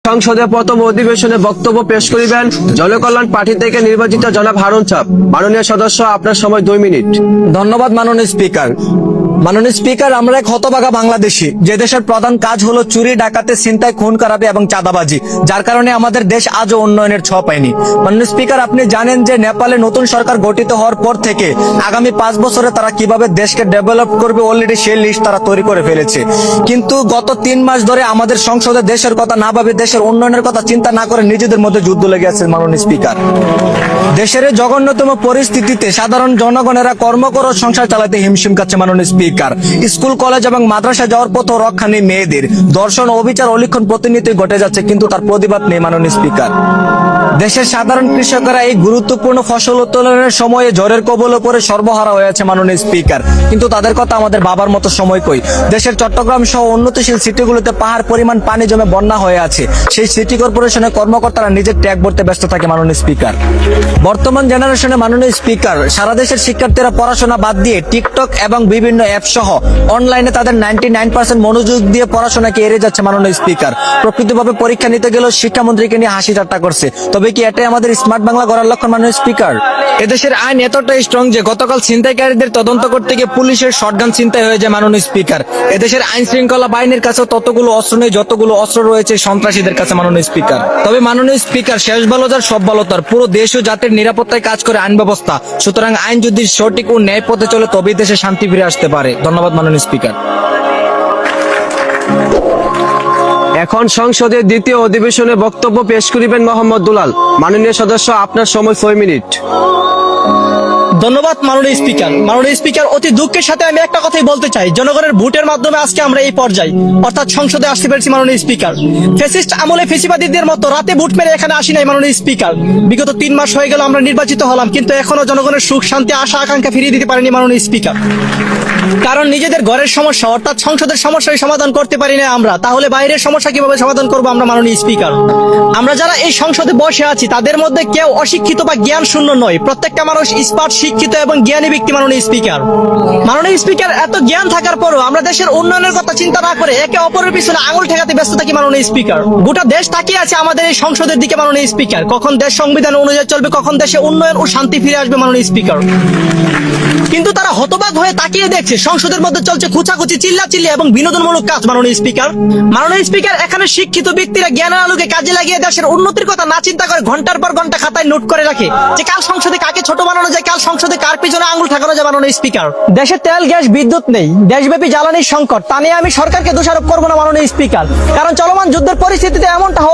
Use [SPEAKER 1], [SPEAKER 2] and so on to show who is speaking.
[SPEAKER 1] সংসদে প্রথম অধিবেশনে বক্তব্য পেশ করিবেন জনকল্যাণ পার্টি থেকে নির্বাচিত জনাব হারুন চাপ। মাননীয় সদস্য, আপনার সময় 2 মিনিট।
[SPEAKER 2] ধন্যবাদ মাননীয় স্পিকার। মাননীয় স্পিকার, আমরা এক হতভাগা বাংলাদেশী, যে দেশের প্রধান কাজ হলো চুরি, ডাকাতি, ছিনতাই, খুন খারাপি এবং চাঁদাবাজি, যার কারণে আমাদের দেশ আজও উন্নয়নের ছোঁয়া পায়নি। মাননীয় স্পিকার, আপনি জানেন যে নেপালে নতুন সরকার গঠিত হওয়ার পর থেকে আগামী 5 বছরে তারা কিভাবে দেশকে ডেভেলপ করবে অলরেডি সেই লিস্ট তারা তৈরি করে ফেলেছে। কিন্তু গত 3 মাস ধরে আমাদের সংসদে দেশের কথা না ভাবে, দেশের উন্নয়নের কথা চিন্তা না করে নিজেদের মধ্যে যুদ্ধ লেগে আছে। মাননীয় স্পিকার, দেশের এই জঘন্যতম পরিস্থিতিতে সাধারণ জনগণেরা কর্মকর ও সংসার চালাতে হিমশিম খাচ্ছে। মাননীয় স্পিকার, স্কুল কলেজ এবং মাদ্রাসা যাওয়ার পথ রক্ষা নেই মেয়েদের, ধর্ষণ, অবিচার, অলিক্ষণ প্রতিনিয়তই ঘটে যাচ্ছে, কিন্তু তার প্রতিবাদ নেই। মাননীয় স্পিকার, দেশের সাধারণ কৃষকেরা এই গুরুত্বপূর্ণ ফসল উত্তোলনের সময়ে ঝড়ের কবলে পড়ে সর্বহারা হয়ে আছে। মাননীয় স্পিকার, কিন্তু তাদের কথা আমাদের বাবার মতো সময় কই। দেশের চট্টগ্রাম সহ উন্নতিশীল সিটিগুলোতে পাহাড় পরিমাণ পানি জমে বন্যা হয়ে আছে, সেই সিটি কর্পোরেশনের কর্মকর্তারা নিজের ট্যাগ ভরতে ব্যস্ত থাকে। মাননীয় স্পিকার, বর্তমান জেনারেশনে মাননীয় স্পিকার সারা দেশের শিক্ষার্থীরা পড়াশোনা বাদ দিয়ে টিকটক এবং বিভিন্ন অ্যাপ সহ অনলাইনে তাদের 99% মনোযোগ দিয়ে পড়াশোনাকে এড়িয়ে যাচ্ছে। মাননীয় স্পিকার, প্রকৃতভাবে পরীক্ষা নিতে গেলেও শিক্ষামন্ত্রীকে নিয়ে হাসি ঠাট্টা করছে। তবে কি এটাই আমাদের স্মার্ট বাংলা গড়ার লক্ষ্য? মাননীয় স্পিকার, এদেশের আইন এতটাই স্ট্রং যে গতকাল ছিনতাইকারীদের তদন্ত করতে গিয়ে পুলিশের শটগান ছিনতাই হয়ে যায়। মাননীয় স্পিকার, এদেশের আইন শৃঙ্খলা বাহিনীর কাছে ততগুলো অস্ত্র নেই যতগুলো অস্ত্র রয়েছে সন্ত্রাসীদের কাছে। মাননীয় স্পিকার, তবে মাননীয় স্পিকার, শেষ ভালো যার সব ভালো তার, পুরো দেশ ও জাতির নিরাপত্তায় কাজ করে আইন ব্যবস্থা। সুতরাং আইন যদি সঠিক ও ন্যায় পথে চলে তবেই দেশে শান্তি ফিরে আসতে পারে। ধন্যবাদ মাননীয় স্পিকার।
[SPEAKER 1] এখন সংসদের দ্বিতীয় অধিবেশনে বক্তব্য পেশ করিবেন মোহাম্মদ দুলাল। মাননীয় সদস্য, আপনার সময় 6 মিনিট।
[SPEAKER 3] ধন্যবাদ মাননীয় স্পিকার। মাননীয় স্পিকার, অতি দুঃখের সাথে আমি একটা কথাই বলতে চাই, জনগণের ভোটের মাধ্যমে আজকে আমরা এই পর্যায়ে অর্থাৎ সংসদে আসতে পেরেছি। মাননীয় স্পিকার, ফ্যাসিস্ট আমলে ফেসিবাদীদের মতো রাতে ভোট মেরে এখানে আসি নাই। মাননীয় স্পিকার, বিগত 3 মাস হয়ে গেল আমরা নির্বাচিত হলাম, কিন্তু এখনো জনগণের সুখ শান্তি আশা আকাঙ্ক্ষা ফিরিয়ে দিতে পারেনি। মাননীয় স্পিকার, কারণ নিজেদের ঘরের সমস্যা অর্থাৎ সংসদের সমস্যাই সমাধান করতে পারি না আমরা, তাহলে বাইরের সমস্যা কিভাবে সমাধান করবো আমরা? মাননীয় স্পিকার, আমরা যারা এই সংসদে বসে আছি তাদের মধ্যে কেউ অশিক্ষিত বা জ্ঞান শূন্য নয়, প্রত্যেকটা মানুষ স্মার্ট, শিক্ষিত এবং জ্ঞানী ব্যক্তি। মাননীয় স্পিকার, এত জ্ঞান থাকার পরও আমরা দেশের উন্নয়নের কথা চিন্তা না করে একে অপরের পিছনে আঙুল ঠেকাতে ব্যস্ত থাকি। মাননীয় স্পিকার, গোটা দেশ তাকিয়ে আছে আমাদের এই সংসদের দিকে। মাননীয় স্পিকার, কখন দেশ সংবিধান অনুযায়ী চলবে, কখন দেশে উন্নয়ন ও শান্তি ফিরে আসবে। মাননীয় স্পিকার, কিন্তু তারা হতবাক হয়ে তাকিয়ে দেখছে সংসদের মধ্যে চলছে খুচাখুচি, চিল্লাচিল্লি এবং বিনোদনমূলক কাজ। মাননীয় স্পিকার, এখানে শিক্ষিত ব্যক্তিরা জ্ঞানের আলোকে কাজে লাগিয়ে দেশের উন্নতির কথা না চিন্তা করে ঘন্টার পর ঘন্টা খাতায় নোট করে রাখে যে কাল সংসদে কাকে ছোট বানানো যায়, কাল সংসদে কার পিছনে আঙুল ঠাকানো যায়। মাননীয় স্পিকার, দেশে তেল, গ্যাস, বিদ্যুৎ নেই, দেশব্যাপী জ্বালানির সংকট, তা নিয়ে আমি সরকারকে দোষারোপ করবো না। মাননীয় স্পিকার, কারণ চলমান যুদ্ধের পরিস্থিতিতে এমনটা হওয়া